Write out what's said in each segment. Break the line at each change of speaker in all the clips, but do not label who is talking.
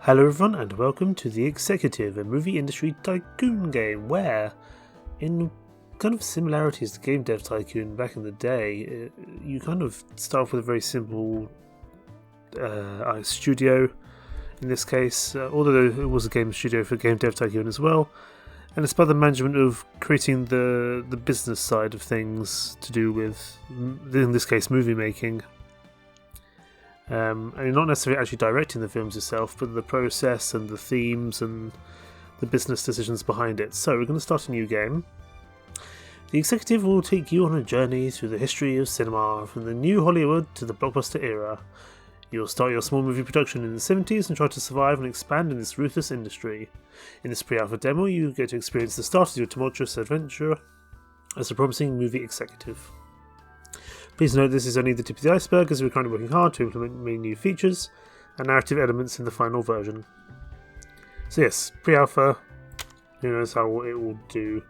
Hello everyone and welcome to The Executive, a movie industry tycoon game where, in kind of similarities to Game Dev Tycoon back in the day, you kind of start off with a very simple studio in this case, although it was a game studio for Game Dev Tycoon as well, and it's about the management of creating the business side of things to do with, in this case, movie making. And you're not necessarily actually directing the films yourself, but the process and the themes and the business decisions behind it. So we're going to start a new game. The Executive will take you on a journey through the history of cinema, from the new Hollywood to the blockbuster era. You'll start your small movie production in the 70s and try to survive and expand in this ruthless industry. In this pre-alpha demo, you get to experience the start of your tumultuous adventure as a promising movie executive. Please note this is only the tip of the iceberg, as we're currently working hard to implement many new features and narrative elements in the final version. So yes, pre-alpha, who knows how it will do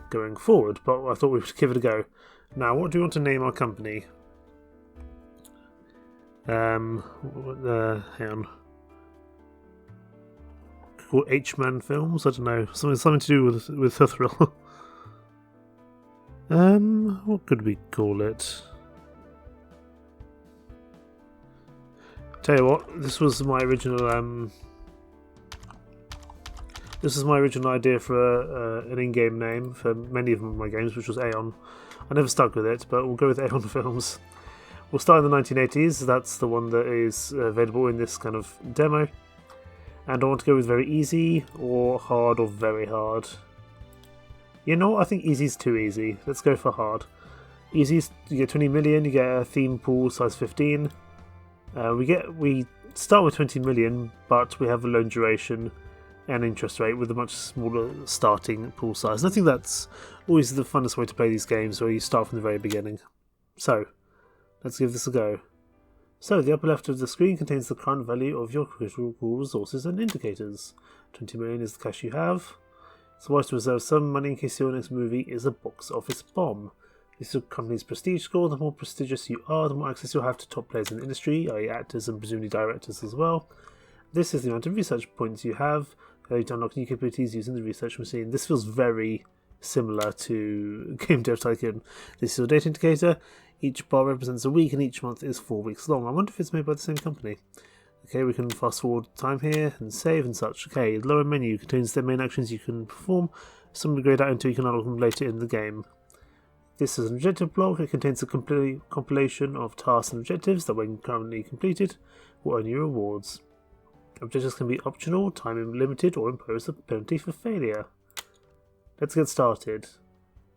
going forward, but I thought we would give it a go. Now, what do we want to name our company? Hang on. Called H-Man Films? I don't know. Something to do with Huithril. What could we call it? Tell you what, this was my original idea for an in-game name for many of my games, which was Aeon. I never stuck with it, but we'll go with Aeon Films. We'll start in the 1980s. That's the one that is available in this kind of demo. And I want to go with very easy, or hard, or very hard. You know what? I think easy's too easy. Let's go for hard. Easy, you get 20 million. You get a theme pool size 15. We start with 20 million, but we have a loan duration and interest rate with a much smaller starting pool size. And I think that's always the funnest way to play these games, where you start from the very beginning. So, let's give this a go. So, the upper left of the screen contains the current value of your critical resources and indicators. 20 million is the cash you have. It's wise to reserve some money in case your next movie is a box office bomb. This is your company's prestige score. The more prestigious you are, the more access you'll have to top players in the industry, i.e. actors and presumably directors as well. This is the amount of research points you have. You to unlock new capabilities using the research machine. This feels very similar to Game Dev Tycoon. This is your data indicator. Each bar represents a week and each month is 4 weeks long. I wonder if it's made by the same company. Okay, we can fast forward time here and save and such. Okay, the lower menu contains the main actions you can perform. Some we grade out until you can unlock them later in the game. This is an objective block. It contains a compilation of tasks and objectives that, when currently completed, will earn you rewards. Objectives can be optional, time limited, or impose a penalty for failure. Let's get started.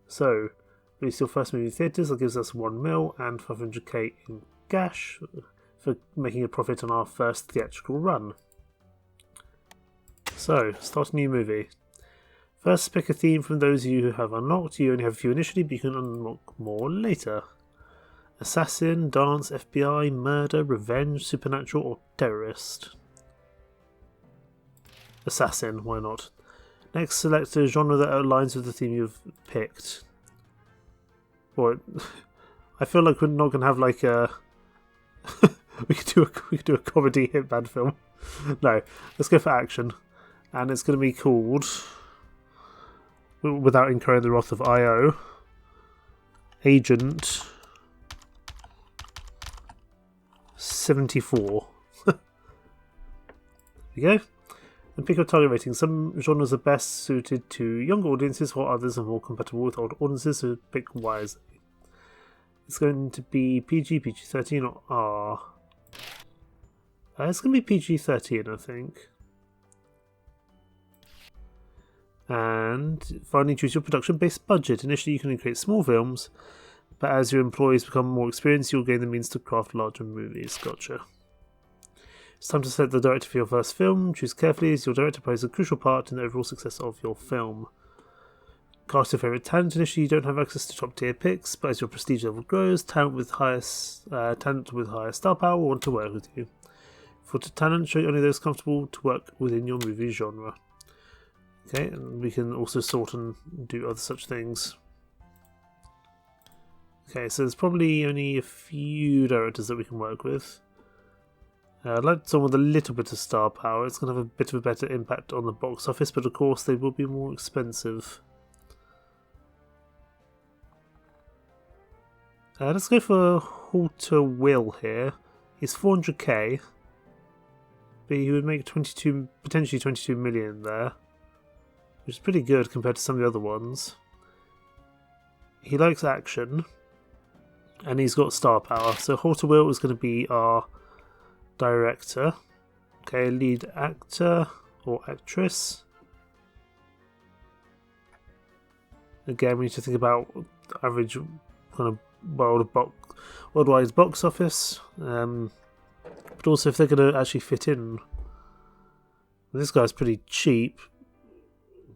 So, release your first movie in theatres. That gives us 1 mil and 500k in cash for making a profit on our first theatrical run. So, start a new movie. First, pick a theme from those you have unlocked. You only have a few initially, but you can unlock more later. Assassin, dance, FBI, murder, revenge, supernatural, or terrorist. Assassin, why not? Next, select a genre that aligns with the theme you've picked. Or, I feel like we're not going to have like a... we could do a comedy hitman film. No, let's go for action. And it's going to be called... without incurring the wrath of IO, Agent 74. There we go. And pick your target rating. Some genres are best suited to younger audiences, while others are more compatible with older audiences, so pick wisely. It's going to be PG, PG-13, or R. It's going to be PG-13, I think. And finally, choose your production-based budget. Initially, you can create small films, but as your employees become more experienced, you'll gain the means to craft larger movies. Gotcha. It's time to select the director for your first film. Choose carefully, as your director plays a crucial part in the overall success of your film. Cast your favourite talent. Initially, you don't have access to top-tier picks, but as your prestige level grows, talent with higher star power will want to work with you. For talent, show only those comfortable to work within your movie genre. Okay, and we can also sort and do other such things. Okay, so there's probably only a few directors that we can work with. I'd like someone with a little bit of star power. It's going to have a bit of a better impact on the box office, but of course they will be more expensive. Let's go for Huithril here. He's 400k, but he would make potentially 22 million there, which is pretty good compared to some of the other ones. He likes action, and he's got star power. So Huithril is going to be our director. Okay, lead actor or actress. Again, we need to think about average kind of worldwide box office, but also if they're going to actually fit in. This guy's pretty cheap,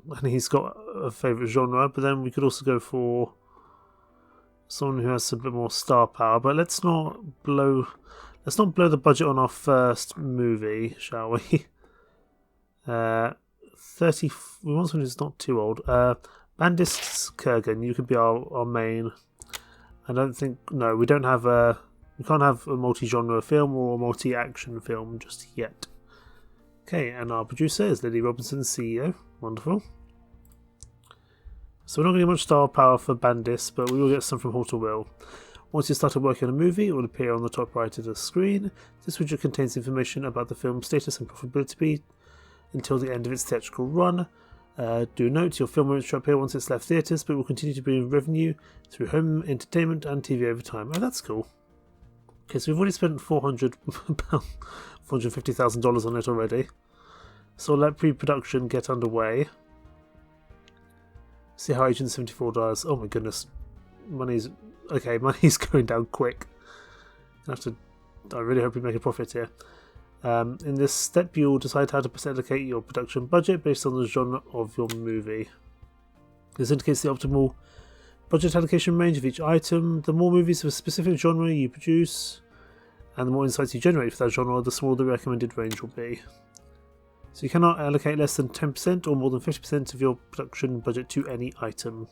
and he's got a favourite genre. But then we could also go for someone who has a bit more star power. But let's not blow the budget on our first movie, shall we? 30. We want someone who's not too old. Bandis Kurgan, you could be our main. I don't think... No, we don't have a... We can't have a multi-genre film or a multi-action film just yet. Okay, and our producer is Lily Robinson, CEO. Wonderful. So we're not going to get much star power for Bandis, but we will get some from Huithril. Once you started working on a movie, it will appear on the top right of the screen. This widget contains information about the film's status and profitability until the end of its theatrical run. Do note your film won't show up here once it's left theatres, but will continue to bring revenue through home entertainment and TV over time. Oh, that's cool. Okay, so we've already spent $450,000 on it already. So let pre-production get underway. See how Agent 74 does. Oh my goodness, money's going down quick. I really hope we make a profit here. In this step, you'll decide how to allocate your production budget based on the genre of your movie. This indicates the optimal budget allocation range of each item. The more movies of a specific genre you produce, and the more insights you generate for that genre, the smaller the recommended range will be. So you cannot allocate less than 10% or more than 50% of your production budget to any item.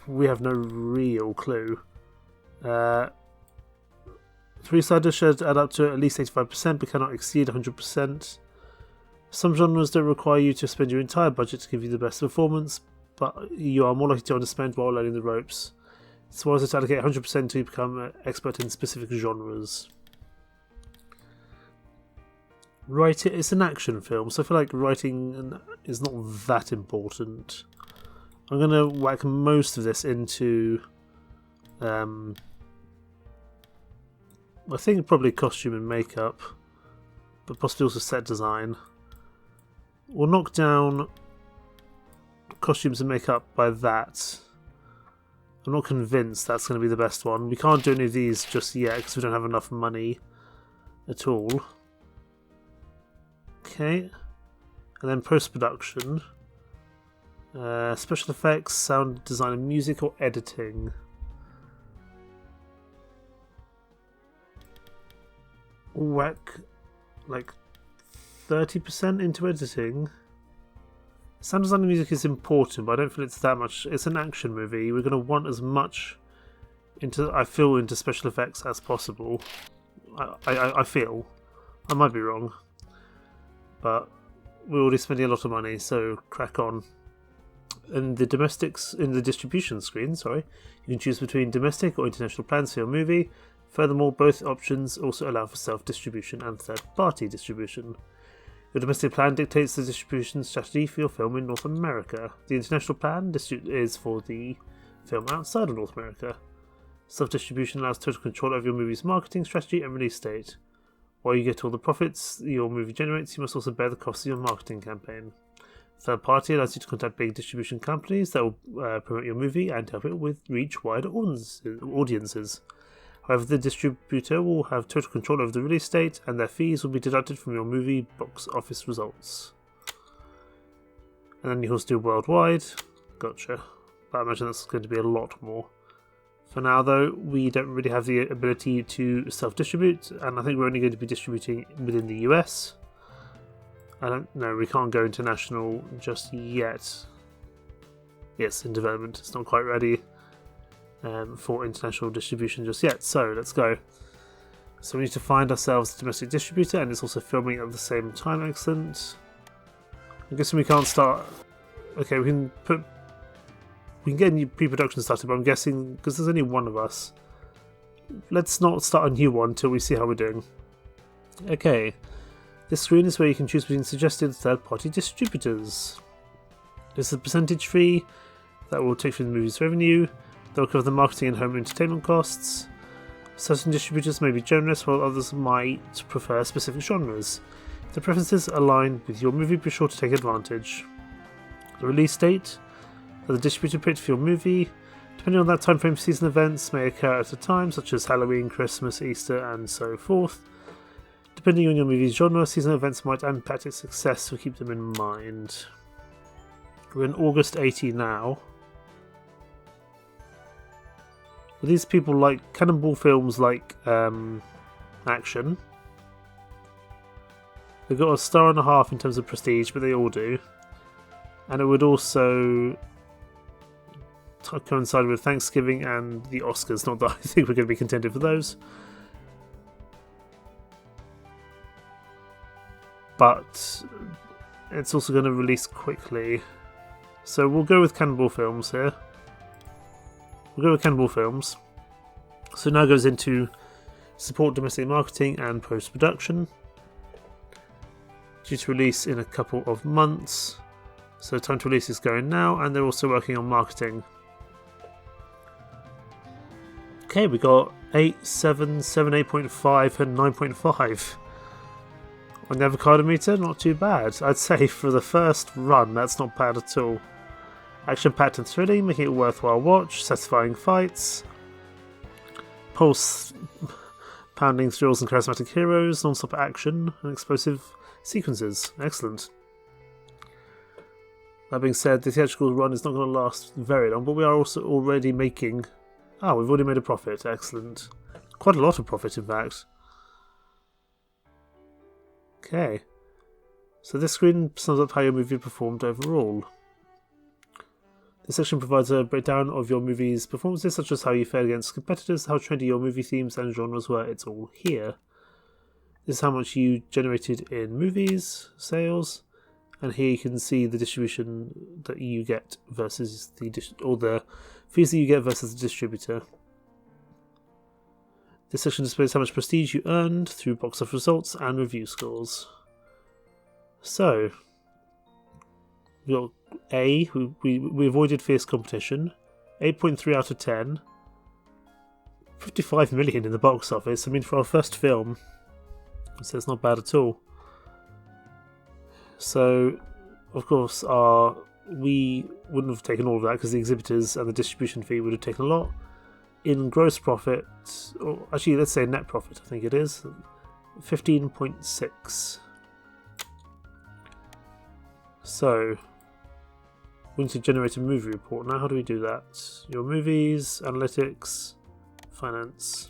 We have no real clue. Three-siders should add up to at least 85%, but cannot exceed 100%. Some genres don't require you to spend your entire budget to give you the best performance, but you are more likely to underspend while learning the ropes. It's wiser to allocate 100% until you become an expert in specific genres. It's an action film, so I feel like writing is not that important. I'm going to whack most of this into... I think probably costume and makeup, but possibly also set design. We'll knock down costumes and makeup by that. I'm not convinced that's going to be the best one. We can't do any of these just yet because we don't have enough money at all. Okay, and then post-production. Special effects, sound design and music, or editing. Whack like 30% into editing. Sound design and music is important, but I don't feel it's that much. It's an action movie. We're going to want as much into special effects as possible. I feel. I might be wrong, but we're already spending a lot of money, so crack on. In the distribution screen, you can choose between domestic or international plans for your movie. Furthermore, both options also allow for self-distribution and third-party distribution. Your domestic plan dictates the distribution strategy for your film in North America. The international plan is for the film outside of North America. Self-distribution allows total control over your movie's marketing strategy and release date. While you get all the profits your movie generates, you must also bear the costs of your marketing campaign. Third party allows you to contact big distribution companies that will promote your movie and help it reach wider audiences. However, the distributor will have total control over the release date, and their fees will be deducted from your movie box office results. And then you also do worldwide. Gotcha. But I imagine that's going to be a lot more. For now, though, we don't really have the ability to self-distribute, and I think we're only going to be distributing within the US. I don't know, we can't go international just yet. Yes, in development, it's not quite ready for international distribution just yet. So let's go. So we need to find ourselves a domestic distributor, and it's also filming at the same time. Excellent. I'm guessing we can't start. Okay, we can get a new pre-production started, but I'm guessing because there's only one of us, let's not start a new one until we see how we're doing. Okay, this screen is where you can choose between suggested third-party distributors. There's a percentage fee that will take from the movie's revenue. They'll cover the marketing and home entertainment costs. Certain distributors may be generous, while others might prefer specific genres. If the preferences align with your movie, be sure to take advantage. The release date that the distributor picked for your movie, depending on that time frame, season events may occur at a time, such as Halloween, Christmas, Easter, and so forth. Depending on your movie's genre, season events might impact its success, so keep them in mind. We're in August 80 now. These people like cannonball films like action. They've got a 1.5 stars in terms of prestige, but they all do. And it would also coincide with Thanksgiving and the Oscars. Not that I think we're going to be contended for those. But it's also going to release quickly. So we'll go with cannonball films here. We'll go with Cannibal Films. So now goes into support domestic marketing and post-production. Due to release in a couple of months. So time to release is going now, and they're also working on marketing. Okay, we got 8, 7, 7, 8.5 and 9.5. On the avocado meter, not too bad. I'd say for the first run, that's not bad at all. Action-packed and thrilling, making it a worthwhile watch, satisfying fights, pulse-pounding thrills and charismatic heroes, non-stop action, and explosive sequences. Excellent. That being said, the theatrical run is not going to last very long, but we are also already making... Oh, we've already made a profit. Excellent. Quite a lot of profit, in fact. Okay. So this screen sums up how your movie performed overall. This section provides a breakdown of your movie's performances, such as how you fared against competitors, how trendy your movie themes and genres were. It's all here. This is how much you generated in movies, sales, and here you can see the distribution that you get versus the fees that you get versus the distributor. This section displays how much prestige you earned through box office results and review scores. So, we got A, we avoided fierce competition, 8.3 out of 10, 55 million in the box office. I mean, for our first film, so it's not bad at all. So, of course, we wouldn't have taken all of that because the exhibitors and the distribution fee would have taken a lot. In gross profit, or actually let's say net profit, I think it is, 15.6. So, we need to generate a movie report. Now, how do we do that? Your movies, analytics, finance.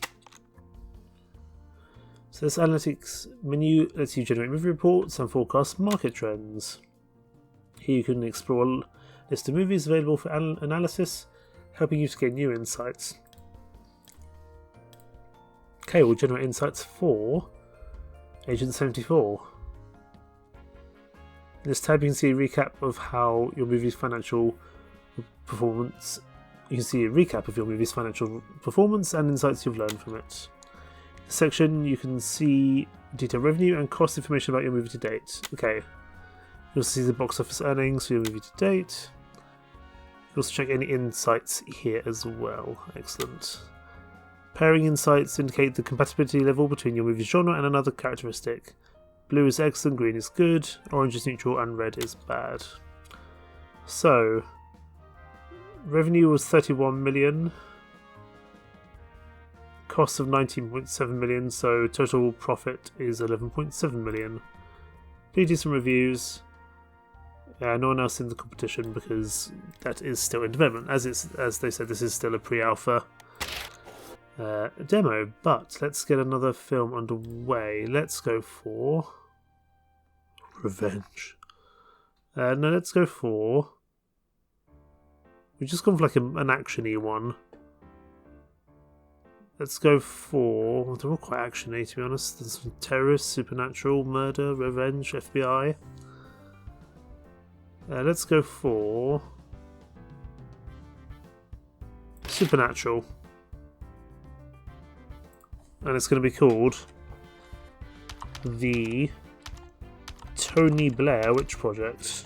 So this analytics menu lets you generate movie reports and forecast market trends. Here you can explore a list of movies available for analysis, helping you to gain new insights. Okay, we'll generate insights for Agent 74. In this tab you can see a recap of how your movie's financial performance. You can see a recap of your movie's financial performance and insights you've learned from it. In this section you can see detailed revenue and cost information about your movie to date. Okay. You also see the box office earnings for your movie to date. You also check any insights here as well. Excellent. Pairing insights indicate the compatibility level between your movie's genre and another characteristic. Blue is excellent, green is good, orange is neutral, and red is bad. So, revenue was 31 million. Cost of 19.7 million, so total profit is 11.7 million. Pretty decent reviews. No one else in the competition because that is still in development. As they said, this is still a pre-alpha demo. But let's get another film underway. Let's go for Revenge. No, let's go for... We've just gone for like an action-y one. Let's go for... They're all quite action-y, to be honest. There's some terrorists, supernatural, murder, revenge, FBI. Let's go for... supernatural. And it's going to be called... The Tony Blair Witch Project.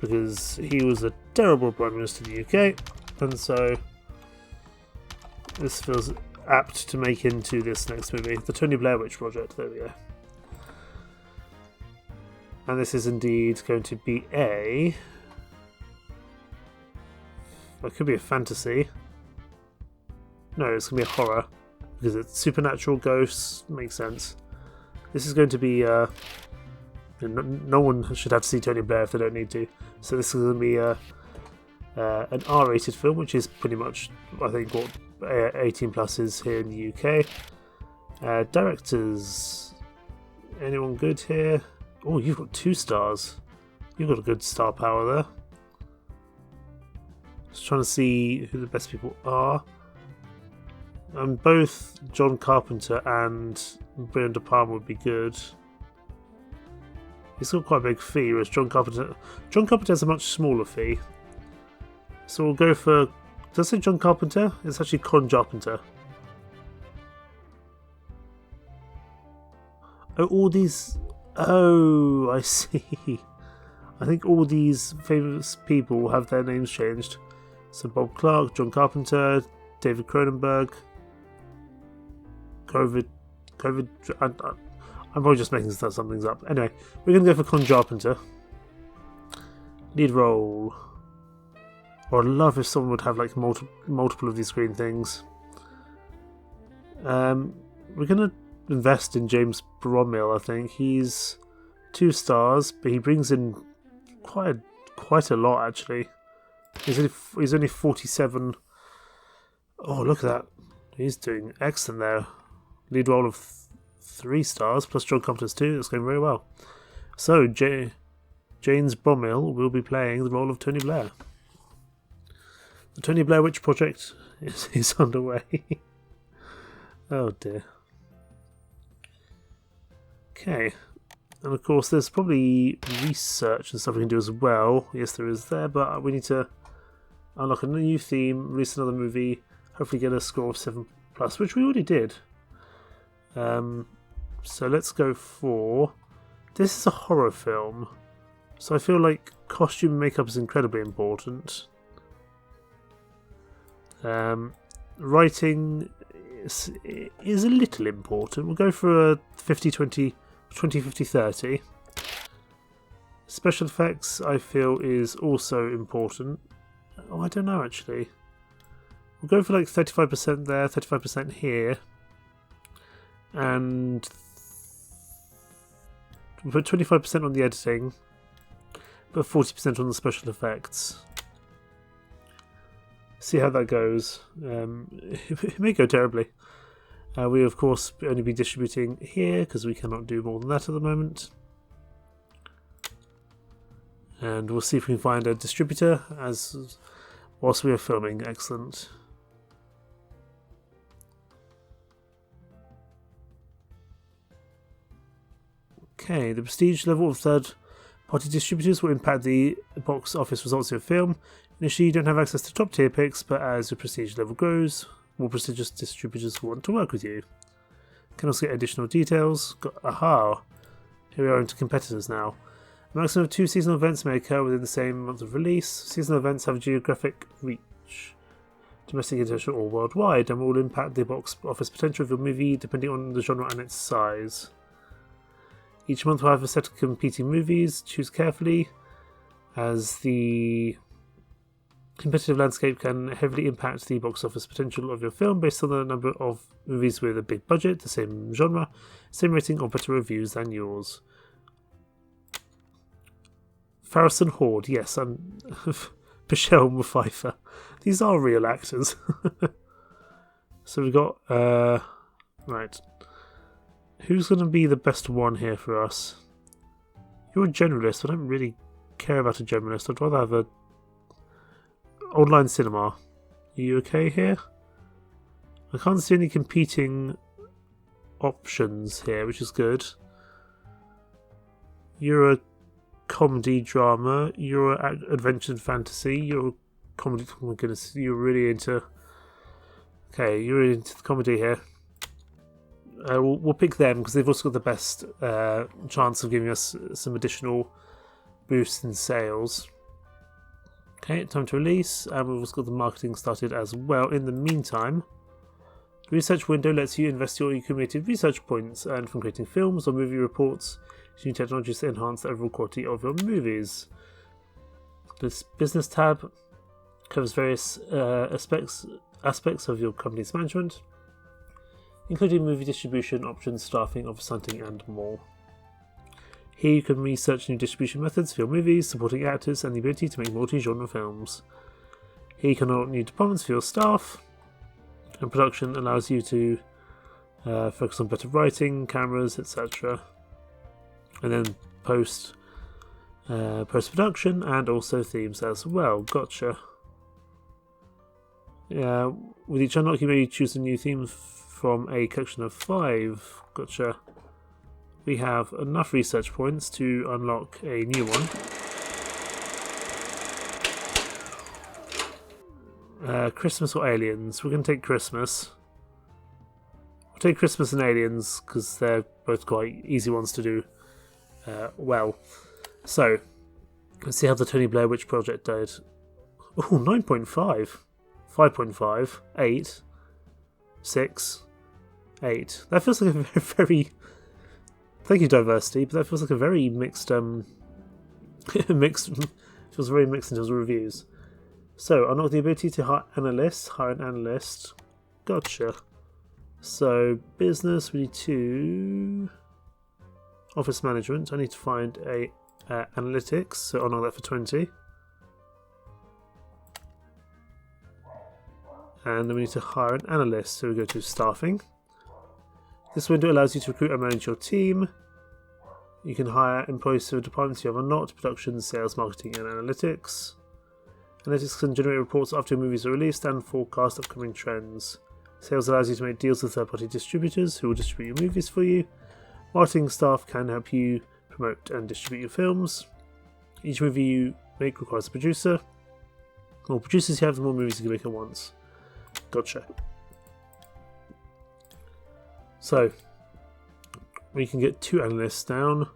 Because he was a terrible Prime Minister of the UK. And so... this feels apt to make into this next movie. The Tony Blair Witch Project, there we go. And this is indeed going to be a... It could be a fantasy. No, it's going to be a horror. Because it's supernatural, ghosts, makes sense. This is going to be... no one should have to see Tony Blair if they don't need to. So this is going to be an R-rated film, which is pretty much, I think, what 18 plus is here in the UK. Directors, anyone good here? Oh, you've got 2 stars. You've got a good star power there. Just trying to see who the best people are. Both John Carpenter and Brian De Palma would be good. He's got quite a big fee, whereas John Carpenter has a much smaller fee. So we'll go for... Did I say John Carpenter? It's actually Con Carpenter. Oh, all these... Oh, I see. I think all these famous people will have their names changed. So Bob Clark, John Carpenter, David Cronenberg, I'm probably just making some things up. Anyway, we're going to go for Con Carpenter. Lead role. Or I'd love if someone would have like multiple of these green things. We're going to invest in James Bromell, I think. He's 2 stars, but he brings in quite a lot, actually. He's only 47. Oh, look at that. He's doing excellent there. Lead role of 3 stars, plus John Carpenter's 2. That's going very well. So, James Bromell will be playing the role of Tony Blair. The Tony Blair Witch Project is underway. Oh dear. Okay. And of course there's probably research and stuff we can do as well. Yes, there is there, but we need to unlock a new theme, release another movie, hopefully get a score of 7+, which we already did. So let's go for... This is a horror film, so I feel like costume and makeup is incredibly important. Writing is a little important. We'll go for a 50-20, 20-50-30. Special effects, I feel, is also important. Oh, I don't know, actually. We'll go for like 35% there, 35% here. And we'll put 25% on the editing, but 40% on the special effects. See how that goes. It may go terribly. We of course only be distributing here because we cannot do more than that at the moment. And we'll see if we can find a distributor whilst we are filming. Excellent. Okay, the prestige level of third-party distributors will impact the box office results of your film. Initially, you don't have access to top-tier picks, but as your prestige level grows, more prestigious distributors will want to work with you. You can also get additional details. Aha! Here we are into competitors now. A maximum of 2 seasonal events may occur within the same month of release. Seasonal events have geographic reach, domestic, international, or worldwide, and will impact the box office potential of your movie depending on the genre and its size. Each month will have a set of competing movies. Choose carefully, as the competitive landscape can heavily impact the box office potential of your film based on the number of movies with a big budget, the same genre, same rating, or better reviews than yours. Farrison Horde, yes, I'm Michelle Pfeiffer. These are real actors. So we've got right. Who's going to be the best one here for us? You're a generalist. I don't really care about a generalist. I'd rather have a online cinema. Are you okay here? I can't see any competing options here, which is good. You're a comedy drama, you're adventure and fantasy, you're a comedy. Oh my goodness, you're really into. Okay, you're really into the comedy here. We'll pick them because they've also got the best chance of giving us some additional boosts in sales. Okay, time to release, and we've also got the marketing started as well. In the meantime, the research window lets you invest your accumulated research points earned from creating films or movie reports using technologies to enhance the overall quality of your movies. This business tab covers various aspects of your company's management, including movie distribution, options, staffing, office hunting, and more. Here you can research new distribution methods for your movies, supporting actors, and the ability to make multi-genre films. Here you can unlock new departments for your staff, and production allows you to focus on better writing, cameras, etc. And then post-production and also themes as well. Gotcha. With each unlock, you may choose a new theme from a collection of 5. Gotcha. We have enough research points to unlock a new one. Christmas or Aliens? We're going to take Christmas. We'll take Christmas and Aliens because they're both quite easy ones to do well. So, let's see how the Tony Blair Witch Project did. Oh, 9.5. 5.5. 8. 6. 8. That feels like a very... Thank you, Diversity, but that feels like a very mixed... feels very mixed in terms of reviews. So, unlock the ability to hire an analyst. Gotcha. So, business, we need to... Office management, I need to find a analytics, so unlock that for 20. And then we need to hire an analyst, so we go to staffing. This window allows you to recruit and manage your team. You can hire employees for departments you have unlocked: production, sales, marketing, and analytics. Analytics can generate reports after your movies are released and forecast upcoming trends. Sales allows you to make deals with third-party distributors who will distribute your movies for you. Marketing staff can help you promote and distribute your films. Each movie you make requires a producer. The more producers you have, the more movies you can make at once. Gotcha. So, we can get 2 analysts down.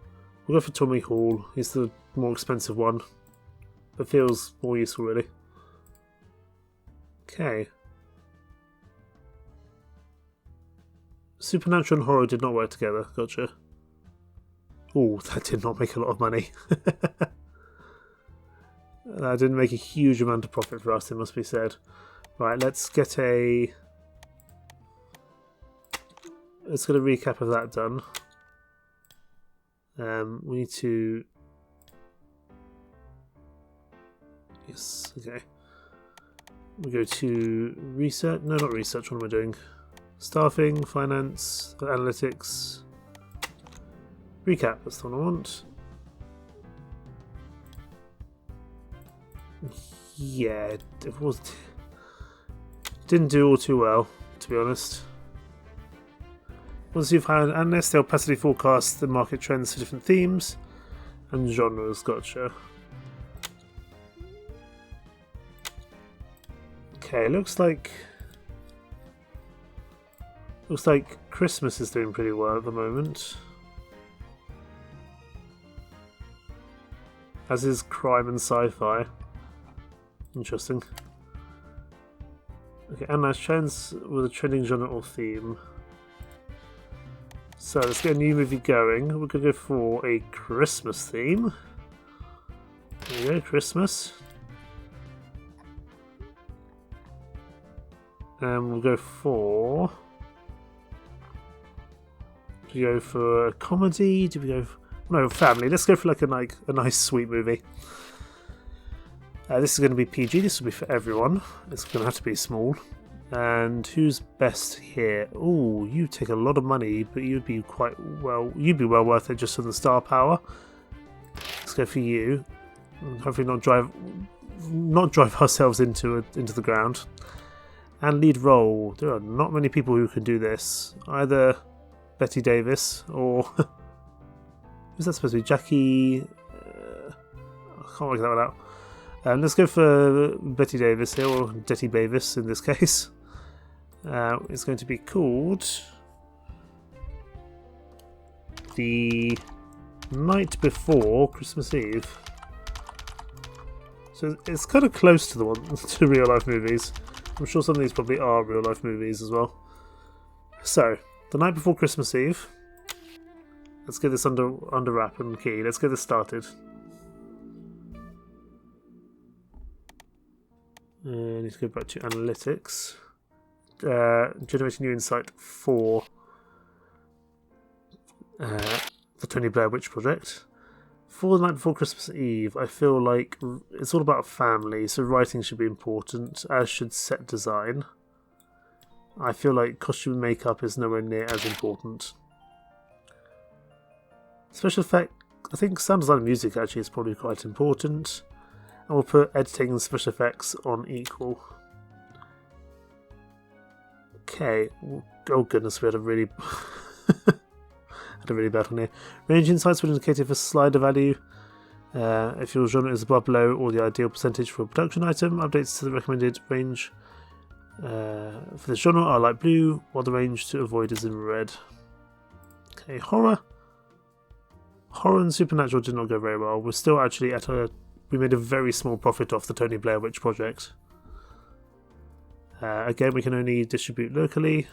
We'll go for Tommy Hall. He's the more expensive one, but feels more useful, really. Okay. Supernatural and horror did not work together. Gotcha. Oh, that did not make a lot of money. That didn't make a huge amount of profit for us, it must be said. Right, let's get a... Let's get a recap of that done. We need to... Yes, okay. We go to research. No, not research. What am I doing? Staffing, finance, analytics. Recap, that's the one I want. Yeah, it was... Didn't do all too well, to be honest. Once you've hired an analyst, they'll passively forecast the market trends for different themes and genres. Gotcha. Okay, looks like Christmas is doing pretty well at the moment, as is crime and sci-fi. Interesting. Okay, analyze trends with a trending genre or theme. So let's get a new movie going. We're going to go for a Christmas theme. There we go, Christmas. And we'll go for... Do we go for a comedy? Do we go for... No, family. Let's go for like a nice sweet movie. This is going to be PG. This will be for everyone. It's going to have to be small. And who's best here? Oh, you take a lot of money, but you'd be well worth it just on the star power. Let's go for you. Hopefully not drive ourselves into the ground. And lead role. There are not many people who can do this. Either Betty Davis or... who's that supposed to be? Jackie... I can't work that one out. Let's go for Betty Davis here, or Detty Bavis in this case. It's going to be called The Night Before Christmas Eve. So it's kind of close to the one to real life movies. I'm sure some of these probably are real life movies as well. So, The Night Before Christmas Eve. Let's get this under wrap and key. Let's get this started. I need to go back to analytics. Generating new insight for the Tony Blair Witch Project. For The Night Before Christmas Eve, I feel like it's all about family, so writing should be important, as should set design. I feel like costume and makeup is nowhere near as important. Special effect, I think sound design and music actually is probably quite important. And we'll put editing and special effects on equal. Okay. Oh goodness, we had a really bad one here. Range insights will indicate if a slider value, if your genre is above, below, or the ideal percentage for a production item. Updates to the recommended range for the genre are light blue, while the range to avoid is in red. Okay, horror. Horror and supernatural did not go very well. We're still actually at we made a very small profit off the Tony Blair Witch Project. Again, we can only distribute locally.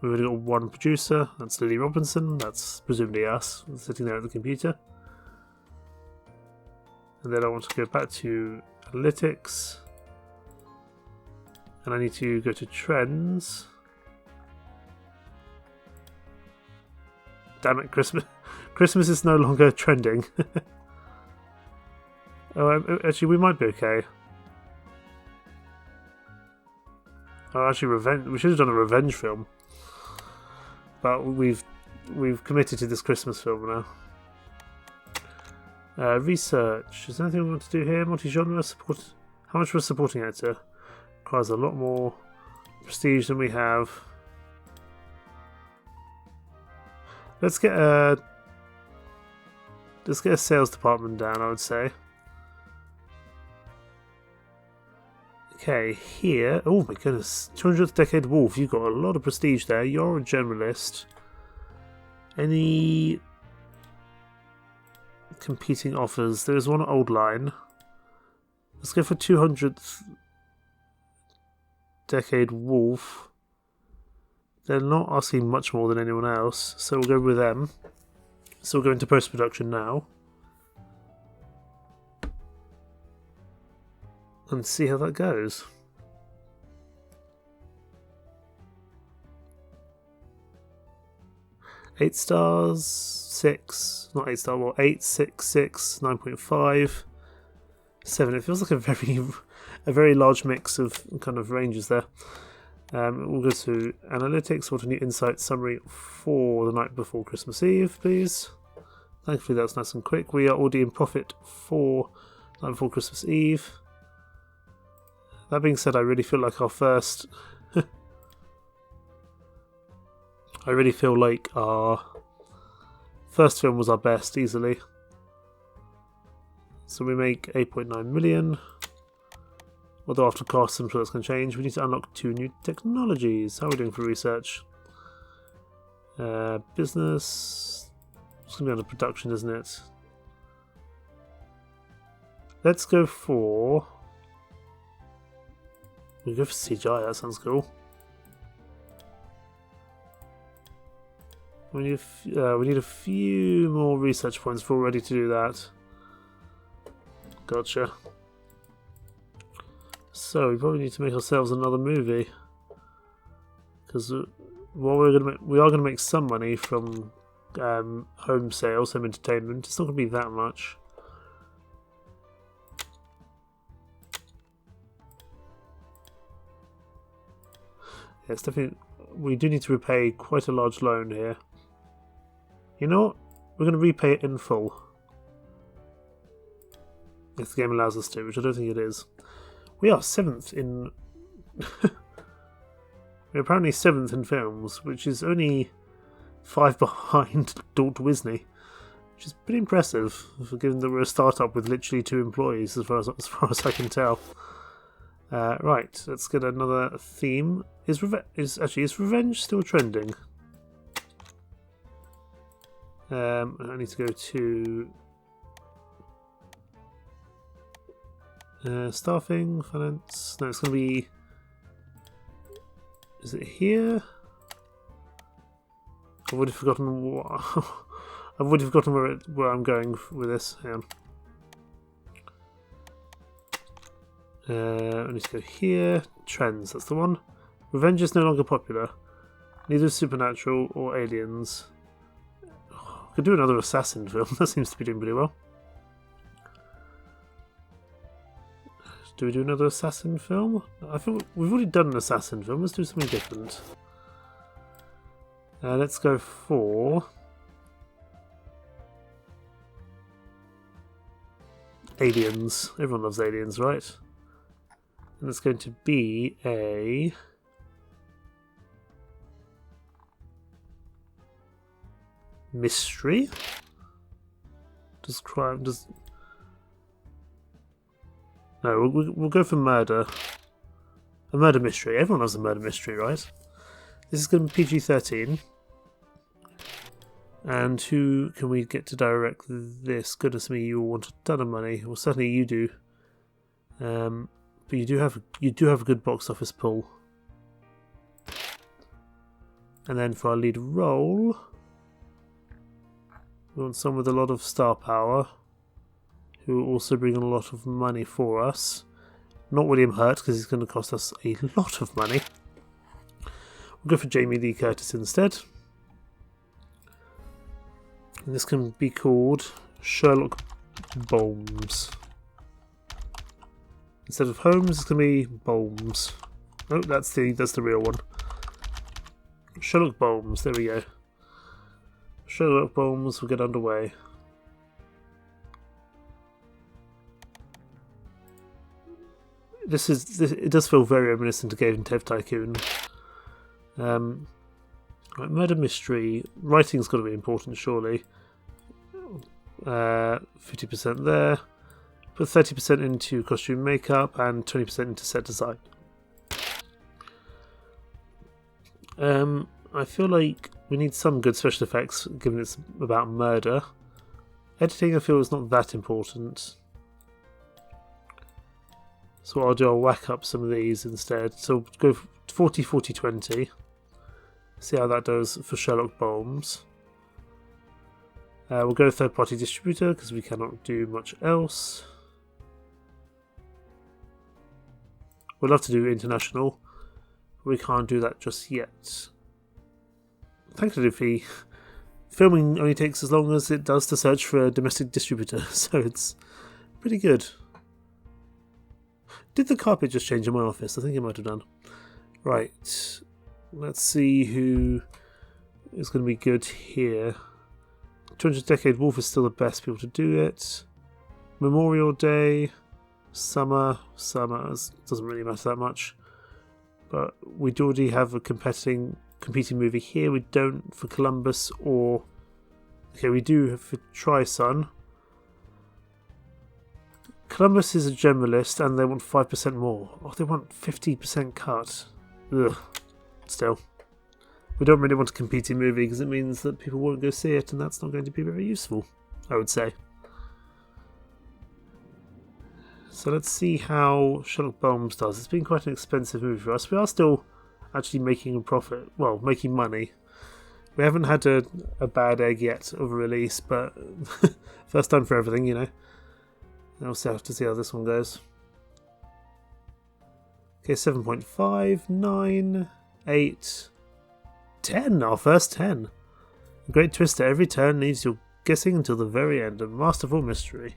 We've only got one producer, that's Lily Robinson, that's presumably us, sitting there at the computer. And then I want to go back to analytics. And I need to go to trends. Damn it, Christmas. Christmas is no longer trending. Oh, actually, we might be okay. Oh, actually, revenge. We should have done a revenge film, but we've committed to this Christmas film now. Research. Is there anything we want to do here? Multi-genre support. How much for a supporting actor? Requires a lot more prestige than we have. Let's get a sales department down, I would say. Okay, here. Oh my goodness. 200th Decade Wolf. You've got a lot of prestige there. You're a generalist. Any competing offers? There is one old line. Let's go for 200th Decade Wolf. They're not asking much more than anyone else, so we'll go with them. So we'll go into post-production now. And see how that goes. Eight stars, 6, not 8 star, well, 8, 6, 6, 9.5, 7. It feels like a very large mix of kind of ranges there. We'll go to analytics. What a new insight summary for The Night Before Christmas Eve, please. Thankfully, that's nice and quick. We are already in profit for The Night Before Christmas Eve. That being said, I really feel like our first... I really feel like our first film was our best, easily. So we make 8.9 million. Although after costs, I'm sure that's going to change. We need to unlock 2 new technologies. How are we doing for research? Business... It's going to be under production, isn't it? Let's go for... We'll go for CGI, that sounds cool. We need a few more research points before we're ready to do that. Gotcha. So we probably need to make ourselves another movie, because we are going to make some money from home sales, home entertainment. It's not going to be that much. Yeah, it's definitely. We do need to repay quite a large loan here. You know what? We're going to repay it in full. If the game allows us to, which I don't think it is. We are 7th in We're apparently 7th in films, which is only 5 behind Dr. Wisney, which is pretty impressive, for given that we're a startup with literally 2 employees, as far as I can tell. Right, let's get another theme. Is revenge still trending? I need to go to staffing, finance. No, it's going to be. Is it here? I've already forgotten what. I've already forgotten where I'm going with this. Hang on. I need to go here. Trends, that's the one. Revenge is no longer popular. Neither is Supernatural or Aliens. Oh, I could do another assassin film. That seems to be doing pretty well. Do we do another assassin film? I think we've already done an assassin film. Let's do something different. Let's go for Aliens. Everyone loves Aliens, right? And it's going to be a mystery. No, we'll go for murder. A murder mystery. Everyone loves a murder mystery, right? This is going to be PG-13. And who can we get to direct this? Goodness me, you want a ton of money. Well, certainly you do. But you do have a good box office pull. And then for our lead role, we want someone with a lot of star power, who will also bring in a lot of money for us. Not William Hurt, because he's going to cost us a lot of money. We'll go for Jamie Lee Curtis instead. And this can be called Sherlock Holmes. Instead of Holmes, it's going to be Bolmes. Oh, that's the real one. Sherlock Holmes, there we go. Sherlock Holmes will get underway. It does feel very reminiscent to Game and Tev Tycoon. Right, murder mystery. Writing's got to be important, surely. 50% there. Put 30% into costume makeup and 20% into set design. I feel like we need some good special effects, given it's about murder. Editing, I feel, is not that important. So what I'll do, I'll whack up some of these instead. So go 40, 40, 20. See how that does for Sherlock Holmes. We'll go third-party distributor because we cannot do much else. We'd love to do international, but we can't do that just yet. Thankfully, filming only takes as long as it does to search for a domestic distributor, so it's pretty good. Did the carpet just change in my office? I think it might have done. Right, let's see who is going to be good here. 200 Decade Wolf is still the best people to do it. Memorial Day, Summer doesn't really matter that much. But we do already have a competing movie here. We don't for Columbus or... Okay, we do for Tri-Sun. Columbus is a generalist and they want 5% more. Oh, they want 50% cut. Ugh. Still. We don't really want a competing movie because it means that people won't go see it and that's not going to be very useful, I would say. So let's see how Sherlock Holmes does. It's been quite an expensive movie for us. We are still actually making a profit. Well, making money. We haven't had a bad egg yet of a release, but first time for everything, you know. And also have to see how this one goes. Okay, 7.5, 9, 8, 10. Our first 10. A great twist at every turn leaves you guessing until the very end. A masterful mystery.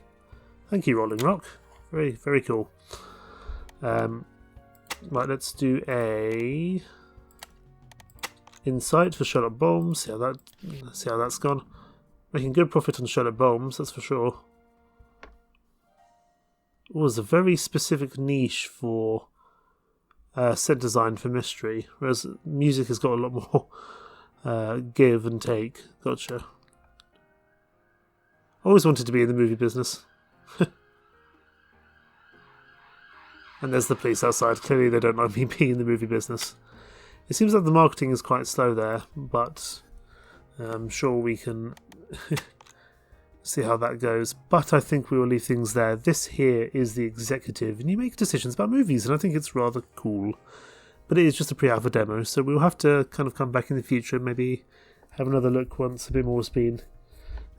Thank you, Rolling Rock. Very, very cool. Right, let's do a insight for Sherlock Holmes. See how that's gone. Making good profit on Sherlock Holmes, that's for sure. Oh, there's a very specific niche for set design for mystery, whereas music has got a lot more give and take. Gotcha. Always wanted to be in the movie business. And there's the police outside. Clearly they don't like me being in the movie business. It seems like the marketing is quite slow there, but I'm sure we can see how that goes. But I think we will leave things there. This here is the executive, and you make decisions about movies, and I think it's rather cool. But it is just a pre-alpha demo, so we'll have to kind of come back in the future and maybe have another look once a bit more has been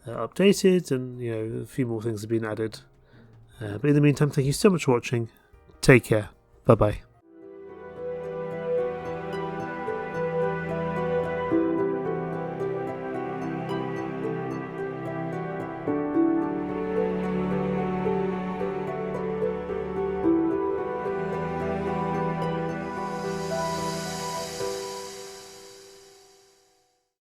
updated and a few more things have been added. But in the meantime, thank you so much for watching. Take care. Bye-bye.